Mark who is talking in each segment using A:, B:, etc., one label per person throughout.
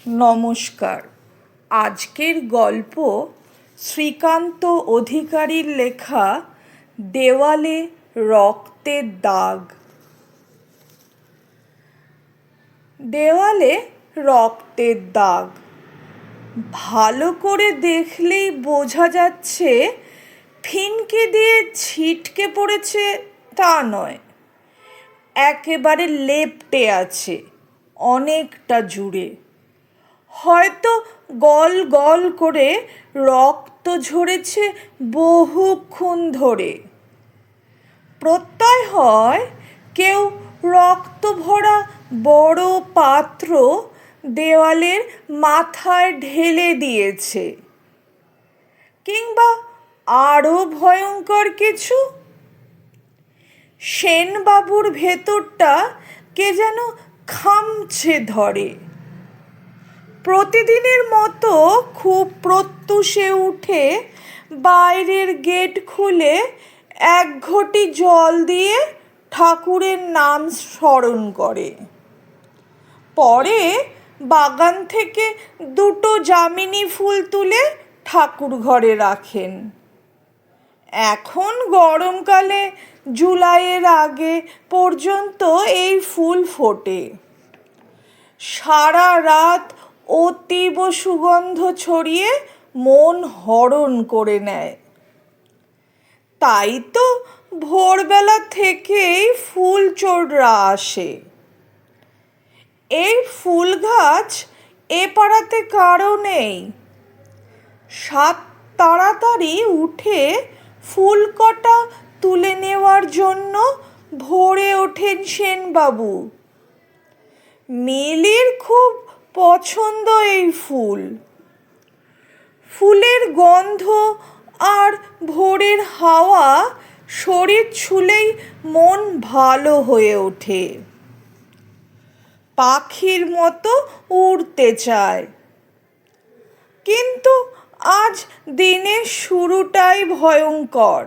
A: নমস্কার। আজকের গল্প শ্রীকান্ত অধিকারীর লেখা দেওয়ালে রক্তের দাগ। দেওয়ালে রক্তের দাগ ভালো করে দেখলেই বোঝা যাচ্ছে, ফিনকে দিয়ে ছিটকে পড়েছে তা নয়, একেবারে লেপ্টে আছে অনেকটা জুড়ে। হয়তো গল গল করে রক্ত ঝরেছে বহুক্ষণ ধরে। প্রত্যয় হয় কেউ রক্ত ভরা বড় পাত্র দেওয়ালের মাথায় ঢেলে দিয়েছে, কিংবা আরও ভয়ঙ্কর কিছু, সেনবাবুর ভেতরটা কে যেন খামছে ধরে। প্রতিদিনের মতো খুব প্রত্যুষে উঠে বাইরের গেট খুলে এক ঘটি জল দিয়ে ঠাকুরের নাম স্মরণ করে। পরে বাগান থেকে দুটো যামিনী ফুল তুলে ঠাকুর ঘরে রাখেন। এখন গরমকালে জুলাইয়ের আগে পর্যন্ত এই ফুল ফোটে। সারা রাত অতীব সুগন্ধ ছড়িয়ে মন হরণ করে নেয়। তাই তো ভোরবেলা থেকেই ফুল চোররা আসে। এই ফুল গাছ এ পাড়াতে কারও নেই। সাত তাড়াতাড়ি উঠে ফুল কটা তুলে নেওয়ার জন্য ভোরে ওঠেন সেনবাবু। মিলির খুব পছন্দ এই ফুল। ফুলের গন্ধ আর ভোরের হাওয়া শরীর ছুঁলেই মন ভালো হয়ে ওঠে। পাখির মতো উড়তে চায়। কিন্তু আজ দিনের শুরুটাই ভয়ঙ্কর।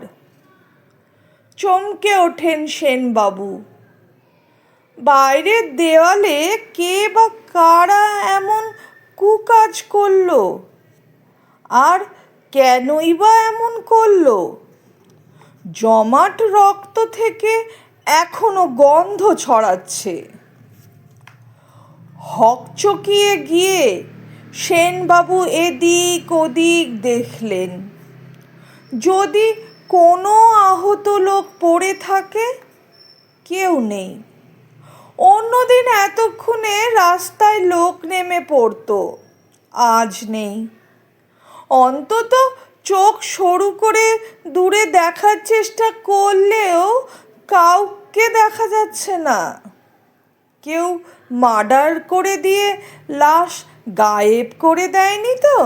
A: চমকে ওঠেন সেনবাবু। বাইরের দেওয়ালে কে বা কারা এমন কুকাজ করলো, আর কেনই বা এমন করলো? জমাট রক্ত থেকে এখনো গন্ধ ছড়াচ্ছে। হকচকিয়ে গিয়ে সেনবাবু এদিক ওদিক দেখলেন। যদি কোনো আহত লোক পড়ে থাকে, কেউ নেই। অন্যদিন এতক্ষণে রাস্তায় লোক নেমে পড়তো, আজ নেই। অন্তত চোখ সরু করে দূরে দেখার চেষ্টা করলেও কাউকে দেখা যাচ্ছে না। কেউ মার্ডার করে দিয়ে লাশ গায়েব করে দেয়নি তো?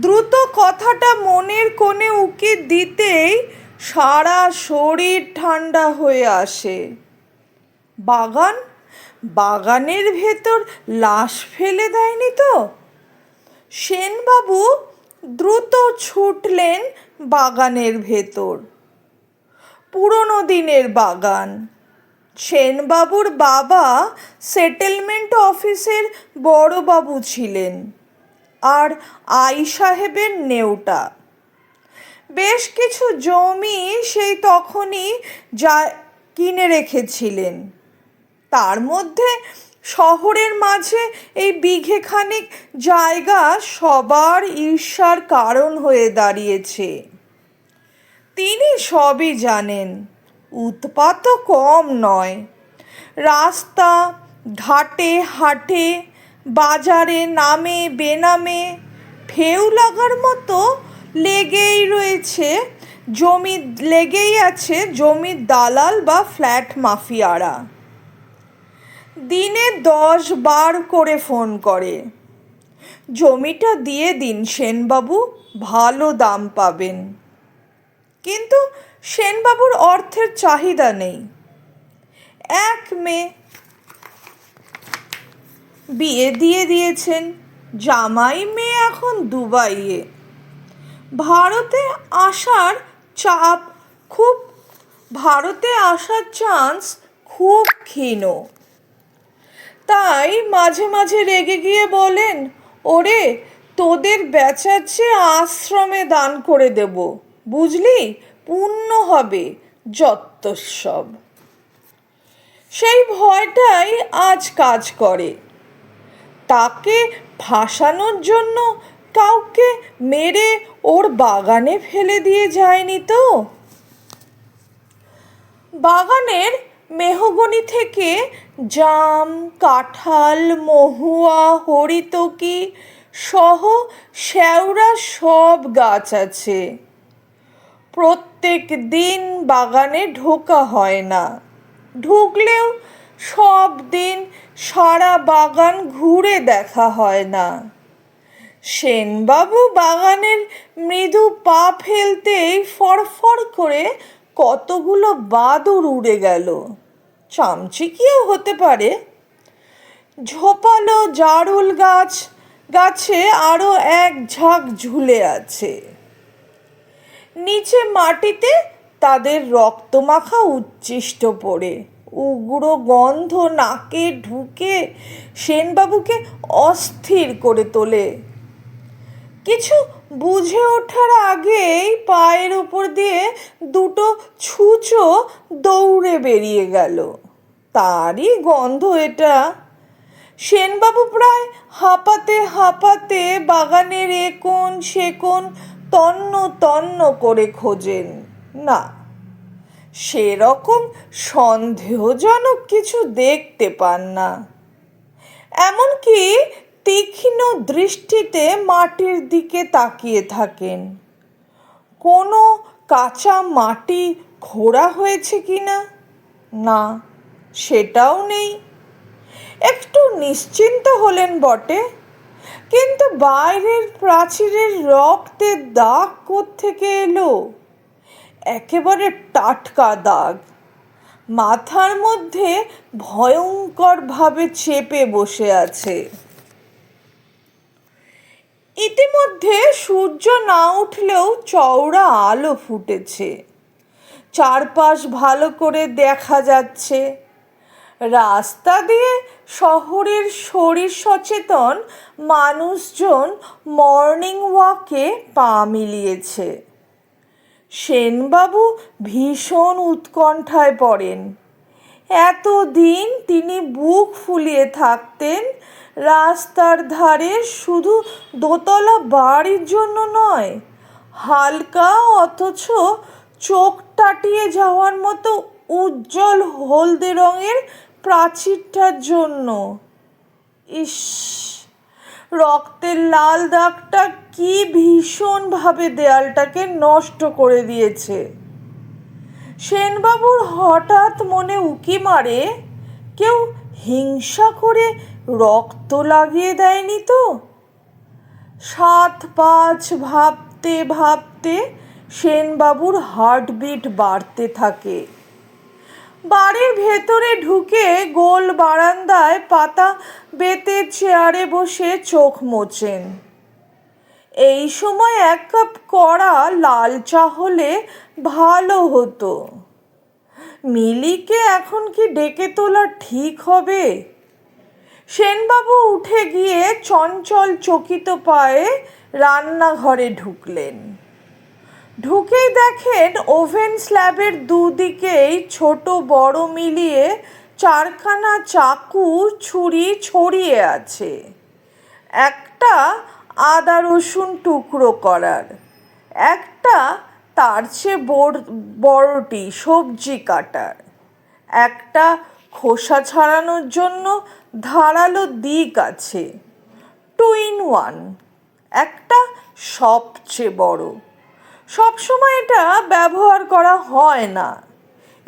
A: দ্রুত কথাটা মনের কোণে উকি দিতেই সারা শরীর ঠান্ডা হয়ে আসে। বাগানের ভেতর লাশ ফেলে দেয়নি তো? সেনবাবু দ্রুত ছুটলেন বাগানের ভেতর। পুরনো দিনের বাগান। সেনবাবুর বাবা সেটেলমেন্ট অফিসের বড়বাবু ছিলেন, আর আই সাহেবের নেউটা। বেশ কিছু জমি সেই তখনই কিনে রেখেছিলেন। তার মধ্যে শহরের মাঝে এই বিঘেখানেক জায়গা সবার ঈর্ষার কারণ হয়ে দাঁড়িয়েছে। তিনি সবই জানেন। উৎপাতও কম নয়। রাস্তা ঘাটে হাটে বাজারে নামে বেনামে ফেউ লাগার মতো লেগেই আছে জমির দালাল বা ফ্ল্যাট মাফিয়ারা। দিনে 10 বার করে ফোন করে, জমিটা দিয়ে দিন সেনবাবু, ভালো দাম পাবেন। কিন্তু সেনবাবুর অর্থের চাহিদা নেই। এক মেয়ে, বিয়ে দিয়ে দিয়েছেন। জামাই মেয়ে এখন দুবাইয়ে। ভারতে আসার চান্স খুব ক্ষীণ। তাই মাঝে মাঝে রেগে গিয়ে বলেন, ওরে তোদের বেচাচ্ছে আশ্রমে দান করে দেব, বুঝলি, পুণ্য হবে যত্তসব। সেই ভয়টাই আজ কাজ করে। তাকে ফাঁসানোর জন্য কাউকে মেরে ওর বাগানে ফেলে দিয়ে যায়নি তো। বাগানের মেহগনি থেকে জাম, কাঁঠাল, মহুয়া, হরিতকি সহ শেওড়া সব গাছ আছে। প্রত্যেক দিন বাগানে ঢোকা হয় না, ঢুকলেও সব দিন সারা বাগান ঘুরে দেখা হয় না। সেনবাবু বাগানের মৃদু পা ফেলতেই ফরফর করে কতগুলো বাদুড় উড়ে গেল, চামচিকিও হতে পারে। ঝোপালো জারুল গাছে আরো এক ঝাঁক ঝুলে আছে। নিচে মাটিতে তাদের রক্তমাখা উচ্ছিষ্ট পড়ে উগ্র গন্ধ নাকে ঢুকে সেনবাবুকে অস্থির করে তোলে। কিছু বুঝে ওঠার আগেই পায়ের উপর দিয়ে দুটো ছুঁচো দৌড়ে বেরিয়ে গেল। তারই গন্ধ এটা। সেনবাবু প্রায় হাঁপাতে হাঁপাতে বাগানের এ কোণ সে কোণ তন্ন তন্ন করে খোঁজেন, না, সেরকম সন্দেহজনক কিছু দেখতে পান না। এমনকি তীক্ষ্ণ দৃষ্টিতে মাটির দিকে তাকিয়ে থাকেন, কোনো কাঁচা মাটি খোঁড়া হয়েছে কিনা, না, সেটাও নেই। একটু নিশ্চিন্ত হলেন বটে, কিন্তু বাইরের প্রাচীরের রক্তের দাগ কোত্থেকে এলো? একেবারে টাটকা দাগ, মাথার মধ্যে ভয়ঙ্করভাবে চেপে বসে আছে। ইতিমধ্যে সূর্য না উঠলেও চওড়া আলো ফুটেছে, চারপাশ ভালো করে দেখা যাচ্ছে। রাস্তা দিয়ে শহরের শরীর সচেতন মানুষজন মর্নিং ওয়াকে পা মিলিয়েছে। সেনবাবু ভীষণ উৎকণ্ঠায় পড়েন। এতদিন তিনি বুক ফুলিয়ে থাকতেন রাস্তার ধারে শুধু দোতলা বাড়ির জন্য নয়, হালকা অথচ চোখ টাটিয়ে যাওয়ার মতো উজ্জ্বল হলদে রঙের প্রাচীরটার জন্য। ইস, রক্তের লাল দাগটা কি ভীষণভাবে দেয়ালটাকে নষ্ট করে দিয়েছে। সেনবাবুর হঠাৎ মনে উকি মারে, কেউ হিংসা করে রক্ত লাগিয়ে দেয়নি তো। 7-5 ভাবতে ভাবতে সেনবাবুর হার্টবিট বাড়তে থাকে। বাড়ির ভেতরে ঢুকে গোল বারান্দায় পাতা বেতের চেয়ারে বসে চোখ মোচেন। এই সময় 1 কাপ কড়া লাল চা হলে ভালো হতো। মিলিকে এখন কি ডেকে তোলা ঠিক হবে? সেনবাবু উঠে গিয়ে চঞ্চল চকিত পায়ে রান্নাঘরে ঢুকলেন। ঢুকেই দেখেন ওভেন স্ল্যাবের দুদিকেই ছোট বড় মিলিয়ে 4খানা চাকু ছুরি ছড়িয়ে আছে। একটা আদা রসুন টুকরো করার, একটা তার চেয়ে বড়টি সবজি কাটার, একটা খোসা ছাড়ানোর জন্য ধারালো দিক আছে, 2 in 1, একটা সবচেয়ে বড়। সবসময় এটা ব্যবহার করা হয় না।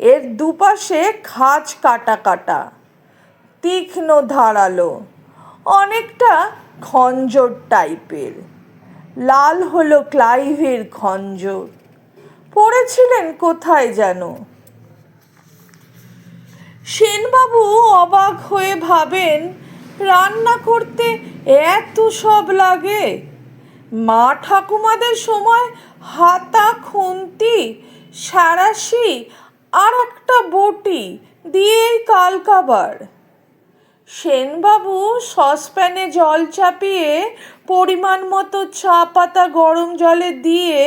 A: এর দুপাশে খাঁজ কাটা কাটা, তীক্ষ্ণ ধারালো, অনেকটা খঞ্জর টাইপের। লাল হলো ক্লাইভের খঞ্জর, পড়েছিলেন কোথায় যেন। সেনবাবু অবাক হয়ে ভাবেন, রান্না করতে এত সব লাগে? মা ঠাকুমাদের সময় হাতা, খুন্তি, সাঁড়াশি আর একটা বটি দিয়েই কালকাবার। সেনবাবু সসপ্যানে জল চাপিয়ে পরিমাণ মতো চা পাতা গরম জলে দিয়ে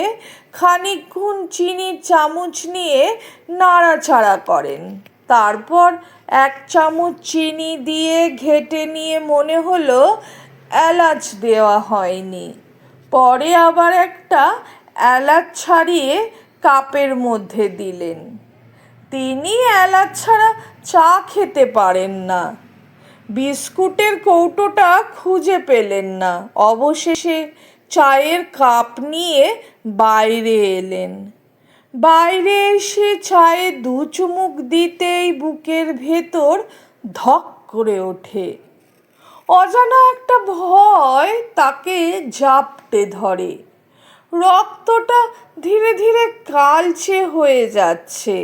A: খানিকক্ষণ চিনির চামচ নিয়ে নাড়াচাড়া করেন। তারপর 1 চামচ চিনি দিয়ে ঘেঁটে নিয়ে মনে হলো এলাচ দেওয়া হয়নি। পরে আবার একটা এলাচ ছাড়িয়ে কাপের মধ্যে দিলেন। তিনি এলাচ ছাড়া চা খেতে পারেন না। বিস্কুটের কৌটোটা খুঁজে পেলেন না। অবশেষে চায়ের কাপ নিয়ে বাইরে এলেন। বাইরে এসে চায়ে 2 চুমুক দিতেই বুকের ভেতর ধক করে ওঠে। অজানা একটা ভয় তাকে জাপটে ধরে। রক্তটা ধীরে ধীরে কালচে হয়ে যাচ্ছে।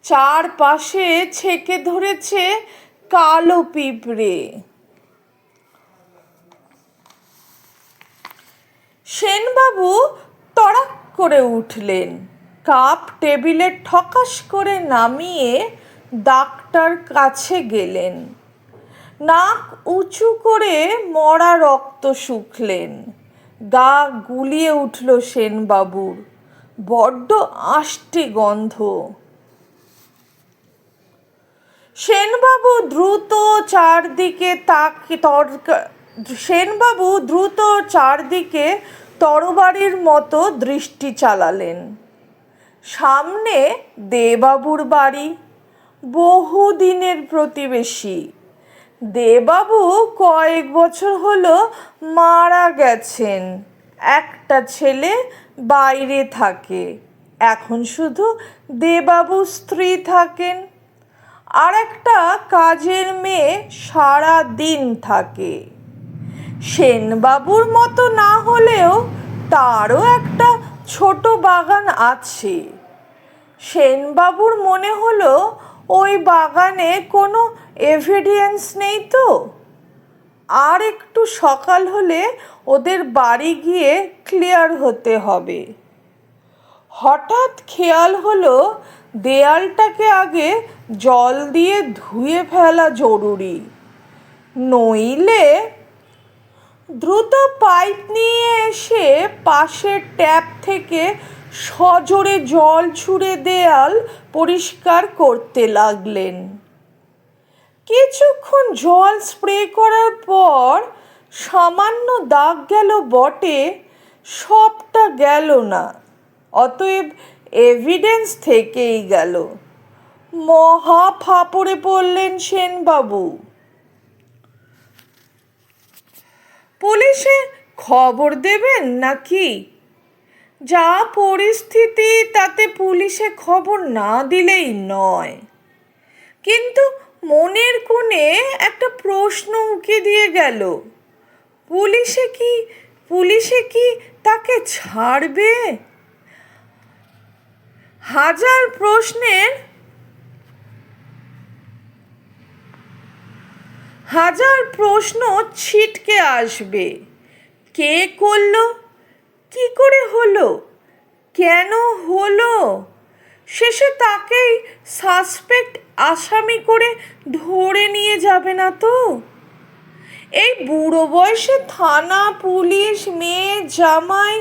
A: চারপাশে ছেকে ধরেছে কালো পিঁপড়ে। সেনবাবু তড়াক করে উঠলেন, কাপ টেবিলে ঠকাস করে নামিয়ে ডাক্তার কাছে গেলেন। নাক উঁচু করে মরা রক্ত শুকলেন। গা গুলিয়ে উঠল সেনবাবুর। বড্ড আষ্টে গন্ধ। সেনবাবু দ্রুত চারদিকে তরবারির মতো দৃষ্টি চালালেন। সামনে দেবাবুর বাড়ি, বহুদিনের প্রতিবেশী। দেবাবু কয়েক বছর হলো মারা গেছেন। একটা ছেলে বাইরে থাকে, এখন শুধু দেবাবুর স্ত্রী থাকেন। আর একটা কাজের মেয়ে সারা দিন থাকে। সেনবাবুর মতো না হলেও তারও একটা ছোট বাগান আছে। সেনবাবুর মনে হলো ওই বাগানে কোনো এভিডেন্স নেই তো। আর একটু সকাল হলে ওদের বাড়ি গিয়ে ক্লিয়ার হতে হবে। হঠাৎ খেয়াল হলো দেয়ালটাকে আগে জল দিয়ে ধুয়ে ফেলা জরুরি, নইলে। দ্রুত পাইপ নিয়ে এসে পাশের ট্যাপ থেকে সজোরে জল ছুঁড়ে দেয়াল পরিষ্কার করতে লাগলেন। কিছুক্ষণ জল স্প্রে করার পর সামান্য দাগ গেল বটে, সবটা গেল না। অতএব এভিডেন্স থেকেই গেল। মহা ফাপড়ে পড়লেন সেনবাবু। পুলিশে খবর দেবেন নাকি? যা পরিস্থিতি তাতে পুলিশে খবর না দিলেই নয়। কিন্তু মনের কোণে একটা প্রশ্ন উকি দিয়ে গেল, পুলিশে কি তাকে ছাড়বে? হাজার প্রশ্ন ছিটকে আসবে। কে করলো? কি করে হলো? কেন হলো? শেষে তাকেই সাসপেক্ট আসামি করে ধরে নিয়ে যাবে না তো? এই বুড়ো বয়সে থানা, পুলিশ, মেয়ে, জামাই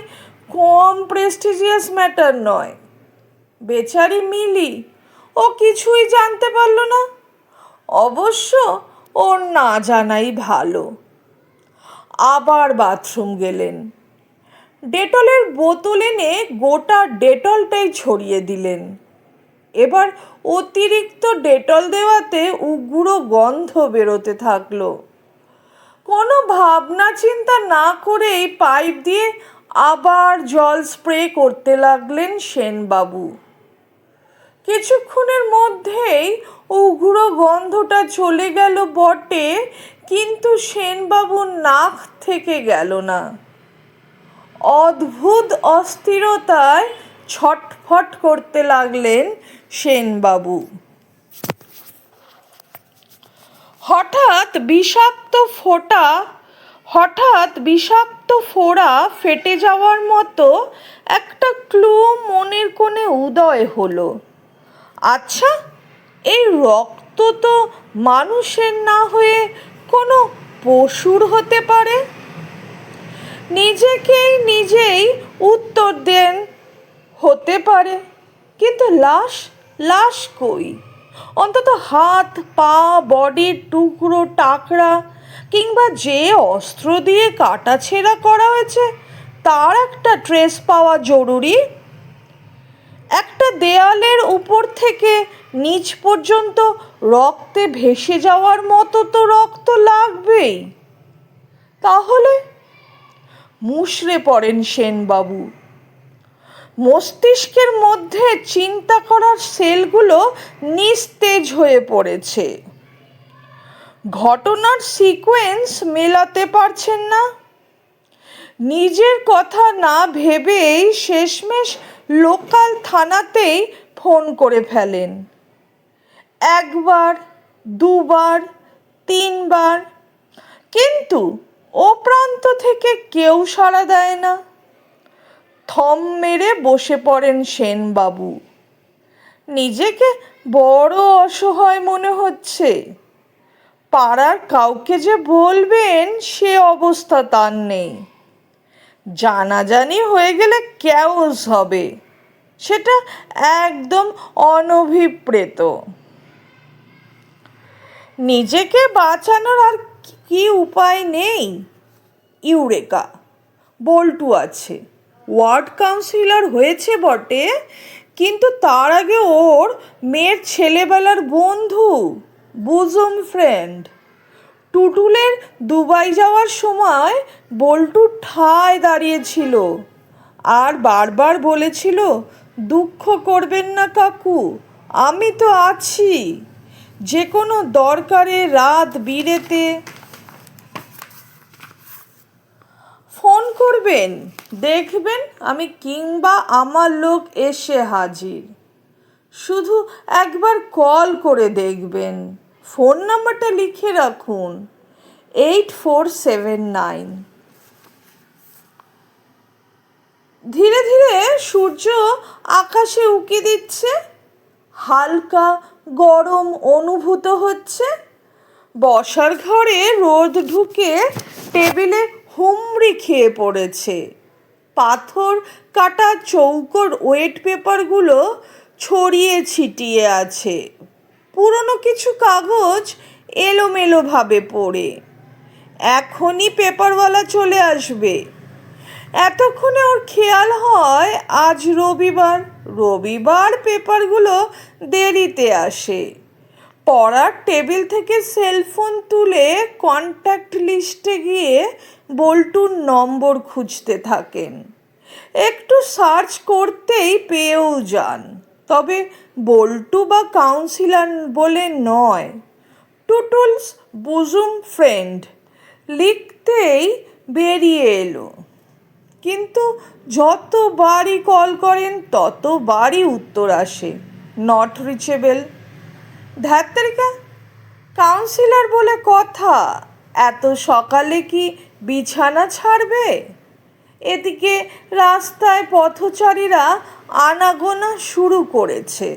A: কম প্রেস্টিজিয়াস ম্যাটার নয়। বেচারি মিলি, ও কিছুই জানতে পারল না। অবশ্য ওর না জানাই ভালো। আবার বাথরুম গেলেন। ডেটলের বোতল এনে গোটা ডেটলটাই ছড়িয়ে দিলেন। এবার অতিরিক্ত ডেটল দেওয়াতে উগ্র গন্ধ বেরোতে থাকলো। কোনো ভাবনা চিন্তা না করেই পাইপ দিয়ে আবার জল স্প্রে করতে লাগলেন সেনবাবু। কিছুক্ষণের মধ্যেই উগ্র গন্ধটা চলে গেল বটে, কিন্তু সেনবাবুর নাক থেকে গেল না। অদ্ভুত অস্থিরতায় ছটফট করতে লাগলেন সেনবাবু। হঠাৎ বিষাক্ত ফোঁড়া ফেটে যাওয়ার মতো একটা ক্লু মনের কোণে উদয় হলো। আচ্ছা, এই রক্ত রক্ত তো মানুষের না হয়ে কোনো পশুর হতে পারে। নিজেকেই নিজেই উত্তর দেন, হতে পারে, কিন্তু লাশ লাশ কই? অন্তত হাত পা বডির টুকরো টাকরা কিংবা যে অস্ত্র দিয়ে কাটাছেঁড়া করা হয়েছে তার একটা ট্রেস পাওয়া জরুরি। একটা দেয়ালের উপর থেকে নিচ পর্যন্ত রক্তে ভেসে যাওয়ার মতো তো রক্ত লাগবেই। তাহলে মুষড়ে পড়েন সেনবাবু। মস্তিষ্কের মধ্যে চিন্তা করার সেলগুলো নিস্তেজ হয়ে পড়েছে। ঘটনার সিকোয়েন্স মেলাতে পারছেন না। নিজের কথা না ভেবেই শেষমেশ লোকাল থানাতেই ফোন করে ফেলেন। একবার, দুবার, তিনবার, কিন্তু ও প্রান্ত থেকে কেউ সাড়া দেয় না। থম মেরে বসে পড়েন সেনবাবু। নিজেকে বড় অসহায় মনে হচ্ছে। পাড়ার কাউকে যে বলবেন সে অবস্থা তার নেই। জানাজানি হয়ে গেলে ক্যাওস হবে, সেটা একদম অনভিপ্রেত। নিজেকে বাঁচানোর আর কি উপায় নেই? ইউরেকা, বল্টু আছে। ওয়ার্ড কাউন্সিলর হয়েছে বটে, কিন্তু তার আগে ওর মেয়ের ছেলেবেলার বন্ধু, বুজম ফ্রেন্ড। টুটুলের দুবাই যাওয়ার সময় বল্টু ঠায় দাঁড়িয়েছিল আর বারবার বলেছিল, দুঃখ করবেন না কাকু, আমি তো আছি। যে কোনো দরকারে রাত বিরেতে ফোন করবেন, দেখবেন আমি কিংবা আমার লোক এসে হাজির। শুধু একবার কল করে দেখবেন। ফোন নাম্বারটা লিখে রাখুন, 8479। ধীরে ধীরে সূর্য আকাশে উঁকি দিচ্ছে। হালকা গরম অনুভূত হচ্ছে। বসার ঘরে রোদ ঢুকে টেবিলে হুমড়ি খেয়ে পড়েছে। পাথর কাটা চৌকোর ওয়েট পেপারগুলো ছড়িয়ে ছিটিয়ে আছে। পুরনো কিছু কাগজ এলোমেলোভাবে পড়ে। এখনই পেপারওয়ালা চলে আসবে। এতক্ষণে ওর খেয়াল হয় আজ রবিবার। রবিবার পেপারগুলো দেরিতে আসে। পড়ার টেবিল থেকে সেলফোন তুলে কন্ট্যাক্ট লিস্টে গিয়ে বল্টুর নম্বর খুঁজতে থাকেন। একটু সার্চ করতেই পেয়েও যান, তবে বল্টু বা কাউন্সিলর বলে নয়, টুটুলস বুজুম ফ্রেন্ড লিখতেই বেরিয়ে এলো। কিন্তু যতবারই কল করেন ততবারই উত্তর আসে, নট রিচেবল। ধ্যাত্তেরিকা, কাউন্সিলর বলে কথা, এত সকালে কি বিছানা ছাড়বে? এদিকে রাস্তায় পথচারীরা আনাগোনা শুরু করেছে।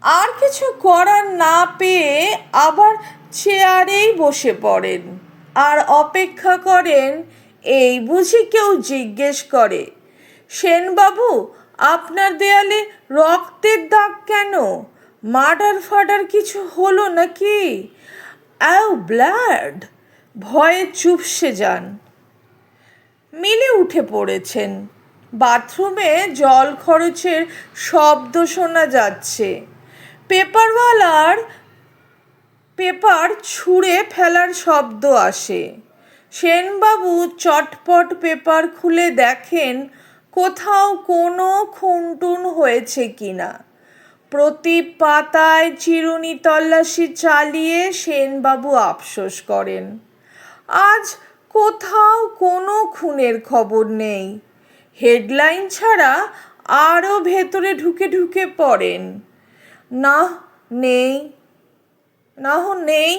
A: আর কিছু করার না পেয়ে আবার চেয়ারেই বসে পড়েন আর অপেক্ষা করেন এই বুঝি কেউ জিজ্ঞেস করে, সেনবাবু আপনার দেয়ালে রক্তের দাগ কেন? মার্ডার ফাডার কিছু হলো নাকি? ব্লাড! ভয়ে চুপসে যান। মিলে উঠে পড়েছেন। বাথরুমে জল খরচের শব্দ শোনা যাচ্ছে। পেপারওয়ালার পেপার ছুঁড়ে ফেলার শব্দ আসে। সেনবাবু চটপট পেপার খুলে দেখেন কোথাও কোনো খুনটুন হয়েছে কিনা। প্রতি পাতায় চিরুনি তল্লাশি চালিয়ে সেনবাবু আফসোস করেন, আজ কোথাও কোনো খুনের খবর নেই। হেডলাইন ছাড়া আরও ভেতরে ঢুকে ঢুকে পড়েন, নেই।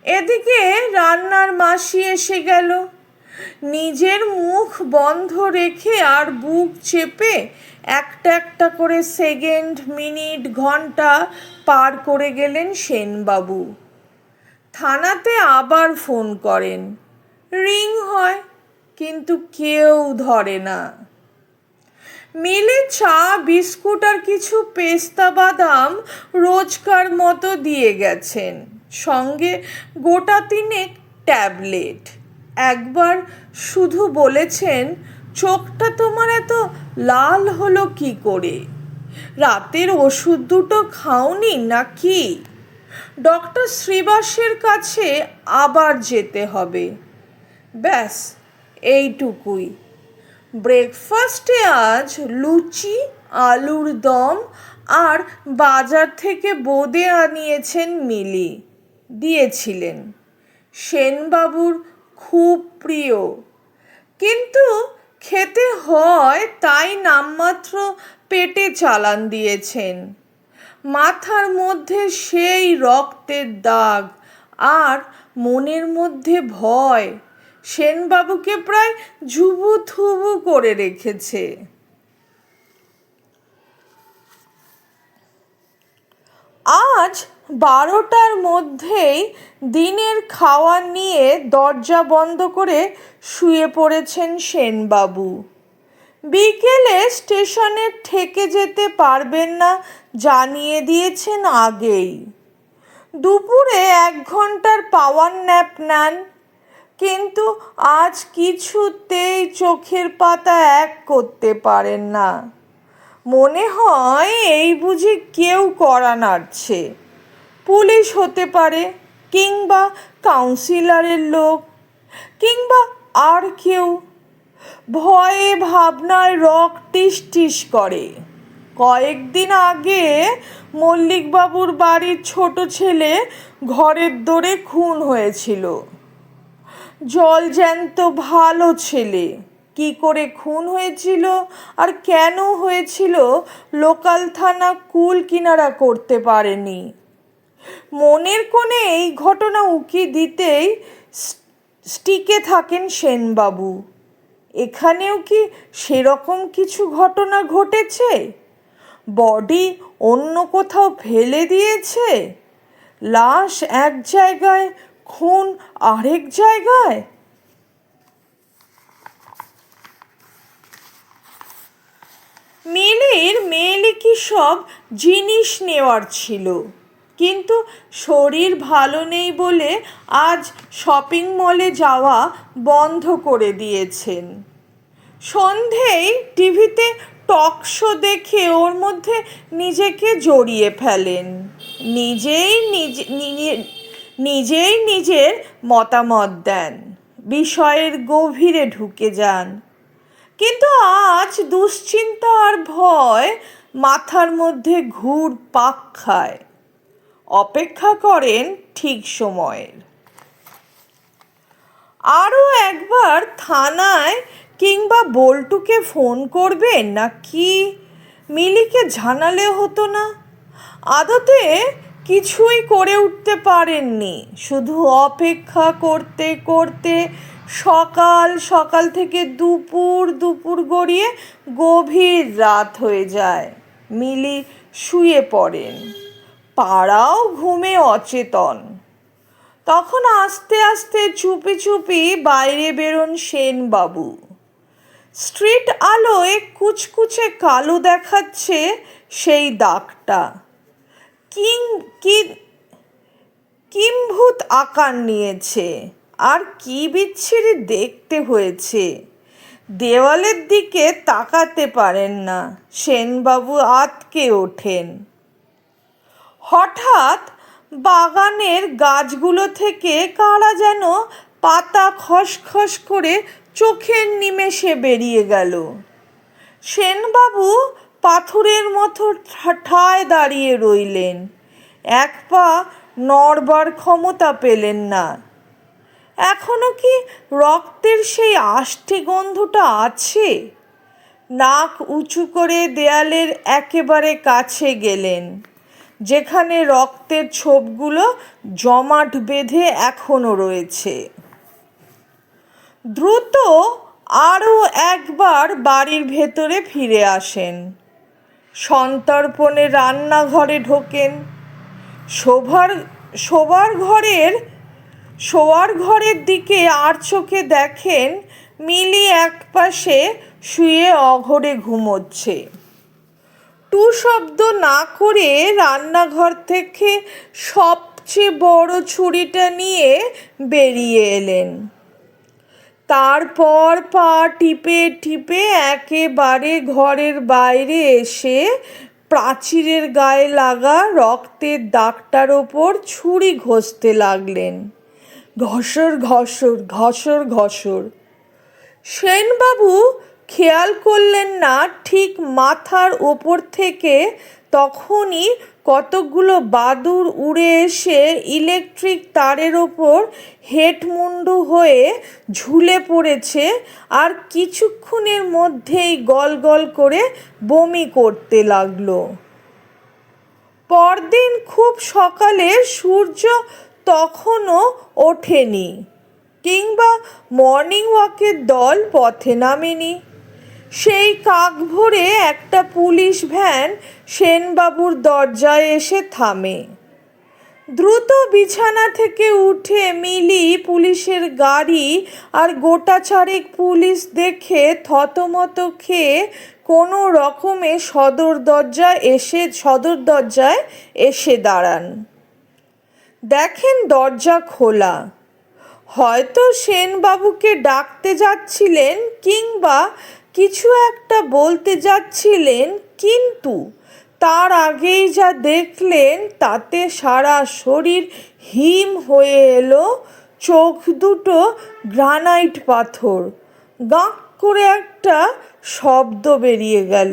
A: এদিকে রান্নার মাসি এসে গেল। নিজের মুখ বন্ধ রেখে আর বুক চেপে একটা একটা করে সেকেন্ড, মিনিট, ঘন্টা পার করে গেলেন সেনবাবু। থানাতে আবার ফোন করেন, রিং হয়, কিন্তু কেউ ধরে না। মিলে চা, বিস্কুট আর কিছু পেস্তা বাদাম রোজকার মতো দিয়ে গেছেন, সঙ্গে গোটা 3 ট্যাবলেট। একবার শুধু বলেছেন, চোখটা তোমার এত লাল হলো কি করে? রাতের ওষুধ দুটো খাওনি নাকি? ডক্টর শ্রীবাসের কাছে আবার যেতে হবে। ব্যাস এইটুকুই। ব্রেকফাস্টে আজ লুচি, আলুর দম আর বাজার থেকে বোঁদে আনিয়েছেন মিলি, দিয়েছিলেন। সেনবাবুর খুব প্রিয়, কিন্তু খেতে হয় তাই নামমাত্র পেটে চালান দিয়েছেন। মাথার মধ্যে সেই রক্তের দাগ আর মনের মধ্যে ভয় সেনবাবুকে প্রায় জুবুথুবু করে রেখেছে। আজ 12টার মধ্যেই দিনের খাওয়া নিয়ে দরজা বন্ধ করে শুয়ে পড়েছেন সেনবাবু। বিকেলে স্টেশনে থেকে যেতে পারবেন না জানিয়ে দিয়েছেন আগেই। দুপুরে 1 ঘন্টার পাওয়ার ন্যাপ নেন, কিন্তু আজ কিছুতেই চোখের পাতা এক করতে পারেন না। মনে হয় এই বুঝি কেউ কড়া নাড়ছে। পুলিশ হতে পারে, কিংবা কাউন্সিলরের লোক, কিংবা আর কেউ। ভয়ে ভাবনায় রক টিস টিস করে। কয়েকদিন আগে মল্লিকবাবুর বাড়ির ছোট ছেলে ঘরের দোরে খুন হয়েছিল। জলজ্যান্ত ভালো ছেলে, কি করে খুন হয়েছিল আর কেন হয়েছিল লোকাল থানা কুল কিনারা করতে পারেনি। মনের কোণে এই ঘটনা উকি দিতেই স্টিকে থাকেন সেনবাবু। এখানেও কি সেরকম কিছু ঘটনা ঘটেছে? বডি অন্য কোথাও ফেলে দিয়েছে, লাশ এক জায়গায়, খুন আরেক জায়গায়। মিলির মেয়েলিকি সব জিনিস নেওয়ার ছিল, কিন্তু শরীর ভালো নেই বলে আজ শপিং মলে যাওয়া বন্ধ করে দিয়েছেন। সন্ধেই টিভিতে টক শো দেখে ওর মধ্যে নিজেকে জড়িয়ে ফেলেন। নিজেই নিজের মতামত দেন, বিষয়ের গভীরে ঢুকে যান। কিন্তু আজ দুশ্চিন্তা আর ভয় মাথার মধ্যে ঘুরপাক খায়। অপেক্ষা করেন ঠিক সময়ের। আরও একবার থানায় কিংবা বল্টুকে ফোন করবেন নাকি মিলিকে জানালে হতো না? আদতে কিছুই করে উঠতে পারেননি, শুধু অপেক্ষা করতে করতে সকাল সকাল থেকে দুপুর গড়িয়ে গভীর রাত হয়ে যায়। মিলি শুয়ে পড়েন, পাড়াও ঘুমে অচেতন। তখন আস্তে আস্তে চুপি চুপি বাইরে বেরোন সেনবাবু। স্ট্রিট আলোয় কুচকুচে কালো দেখাচ্ছে সেই দাগটা। কিম্ভূত আকার নিয়েছে, আর কি বিচ্ছিরি দেখতে হয়েছে। দেওয়ালের দিকে তাকাতে পারেন না, সেনবাবু আঁতকে ওঠেন। হঠাৎ বাগানের গাছগুলো থেকে কারা যেন পাতা খসখস করে চোখের নিমেষে বেরিয়ে গেল। সেনবাবু পাথরের মতো ঠায় দাঁড়িয়ে রইলেন, এক পা নড়বার ক্ষমতা পেলেন না। এখনো কি রক্তের সেই আষ্ঠে গন্ধটা আছে? নাক উঁচু করে দেয়ালের একেবারে কাছে গেলেন, যেখানে রক্তের ছোপগুলো জমাট বেঁধে এখনো রয়েছে। দ্রুত আরও একবার বাড়ির ভেতরে ফিরে আসেন। সন্তর্পণে রান্নাঘরে ঢোকেন। শোয়ার ঘরের দিকে আর চোখে দেখেন মিলি একপাশে শুয়ে অঘরে ঘুমোচ্ছে। টু শব্দ না করে রান্নাঘর থেকে সবচেয়ে বড় ছুরিটা নিয়ে বেরিয়ে এলেন। তারপর পা টিপে টিপে একেবারে ঘরের বাইরে এসে প্রাচীরের গায়ে লাগা রক্তের দাগটার ওপর ছুরি ঘষতে লাগলেন। ঘসর ঘসর ঘসর ঘসর। সেনবাবু খেয়াল করলেন না ঠিক মাথার ওপর থেকে তখনই কতকগুলো বাদুড় উড়ে এসে ইলেকট্রিক তারের ওপর হেটমুন্ডু হয়ে ঝুলে পড়েছে আর কিছুক্ষণের মধ্যেই গল গল করে বমি করতে লাগলো। পরদিন খুব সকালে সূর্য তখনও ওঠেনি কিংবা মর্নিং ওয়াকের দল পথে নামেনি। সেই কাক ভোরে একটা পুলিশ ভ্যান সেনবাবুর দরজায় এসে থামে। দ্রুত বিছানা থেকে উঠে মিলি পুলিশের গাড়ি আর গোটা চারেক পুলিশ দেখে থতমত খেয়ে কোনো রকমে সদর দরজায় এসে দাঁড়ান। দেখেন দরজা খোলা। হয়তো সেনবাবুকে ডাকতে যাচ্ছিলেন কিংবা কিছু একটা বলতে যাচ্ছিলেন, কিন্তু তার আগেই যা দেখলেন তাতে সারা শরীর হিম হয়ে এলো। চোখ দুটো গ্রানাইট পাথর। গাঁক করে একটা শব্দ বেরিয়ে গেল।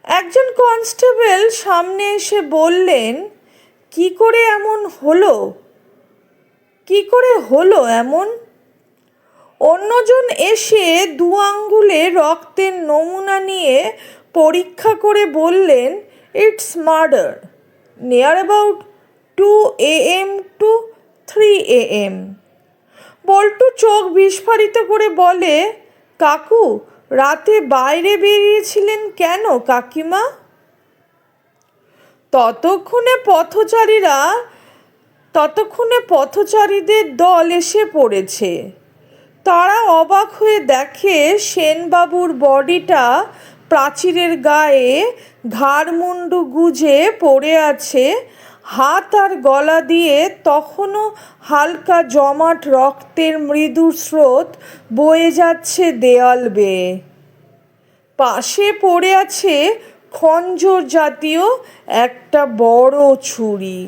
A: একজন কনস্টেবল সামনে এসে বললেন, কি করে হলো এমন? অন্যজন এসে 2 আঙ্গুলে রক্তের নমুনা নিয়ে পরীক্ষা করে বললেন, it's murder, near about 2 AM to 3 AM। বল্টু চোখ বিস্ফারিত করে বলে, কাকু, রাতে বাইরে বেরিয়েছিলেন কেন কাকিমা? ততক্ষণে পথচারীদের দল এসে পড়েছে। তারা অবাক হয়ে দেখে সেনবাবুর বডিটা প্রাচীরের গায়ে ঘাড় মুন্ডু গুজে পড়ে আছে। হাত আর গলা দিয়ে তখনও হালকা জমাট রক্তের মৃদু স্রোত বয়ে যাচ্ছে দেয়াল বেয়ে। পাশে পড়ে আছে খঞ্জর জাতীয় একটা বড় ছুরি।